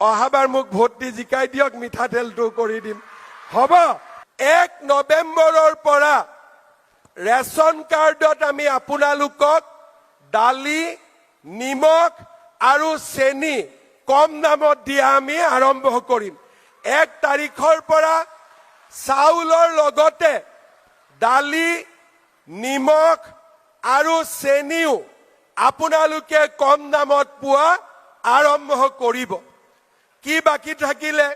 অহাবাৰ মোক ভোট দি জিকাই দিয়ক, মিঠাতেলটো কৰি দিম। হ'ব। 1 নৱেম্বৰৰ পৰা ৰেচন কাৰ্ডত আমি আপোনালোকক দালি, নিমখ আৰু চেনি কম দামত দিয়া আমি আৰম্ভ কৰিম। 1 তাৰিখৰ পৰা চাউলৰ লগতে দালি, নিমখ আৰু চেনিও আপোনালোকে কম দামত পোৱা আৰম্ভ কৰিব। কি বাকি থাকিলে?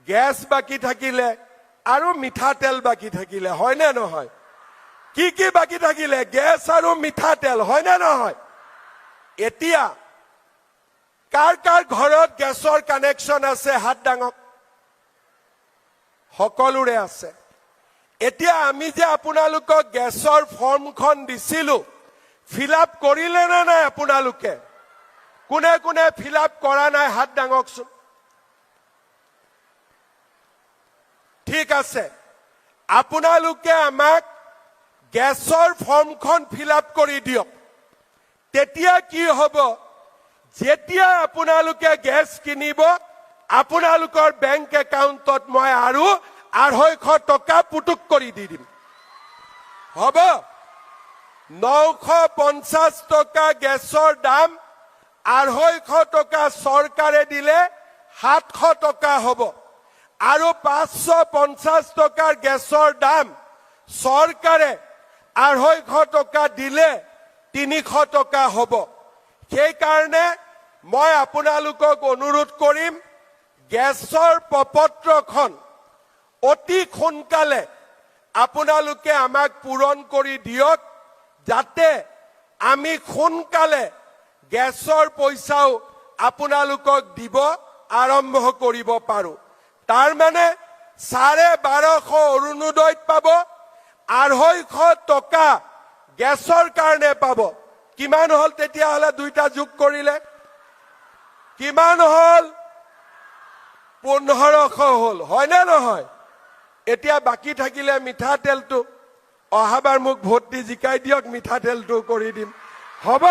গেছ বাকি থাকিলে আৰু মিঠাতেল বাকি থাকিলে, হয় নে নহয়? কি বাকি থাকিলে? গেছ আৰু মিঠাতেল, হয় নে নহয়? এতিয়া কাৰ কাৰ ঘৰত গেছৰ কানেকশ্যন আছে? হাত দাঙক। সকলোৰে আছে। এতিয়া আমি যে আপোনালোকক গেছৰ ফৰ্মখন দিছিলো, ফিল আপ কৰিলে নে নাই আপোনালোকে? কোনে কোনে ফিল আপ কৰা নাই হাত দাঙকচোন। ঠিক আছে, আপোনালোকে আমাক গেছৰ ফৰ্মখন ফিল আপ কৰি দিয়ক। তেতিয়া কি হ'ব? যেতিয়া আপোনালোকে গেছ কিনিব, আপোনালোকৰ বেংক একাউণ্টত মই আৰু 250 টকা পুটুক কৰি দি দিম। হ'ব? 950 টকা গেছৰ দাম, 250 টকা চৰকাৰে দিলে 700 টকা হ'ব। আৰু 550 টকাৰ গেছৰ দাম চৰকাৰে 250 টকা দিলে 300 টকা হ'ব। সেইকাৰণে মই আপোনালোকক অনুৰোধ কৰিম, গেছৰ প্ৰপত্ৰখন অতি সোনকালে আপোনালোকে আমাক পূৰণ কৰি দিয়ক, যাতে আমি সোনকালে গেছৰ পইচাও আপোনালোকক দিব আৰম্ভ কৰিব পাৰো। তাৰ মানে 1250 অৰুণোদয়ত পাব, 250 টকা গেছৰ কাৰণে পাব। কিমান হল তেতিয়াহ'লে? দুইটা যোগ কৰিলে কিমান হল? 1500 হল, হয় নে নহয়? এতিয়া বাকি থাকিলে মিঠাতেলটো। অহাবাৰ মোক ভোট দি জিকাই দিয়ক, মিঠাতেলটো কৰি দিম। হ'ব?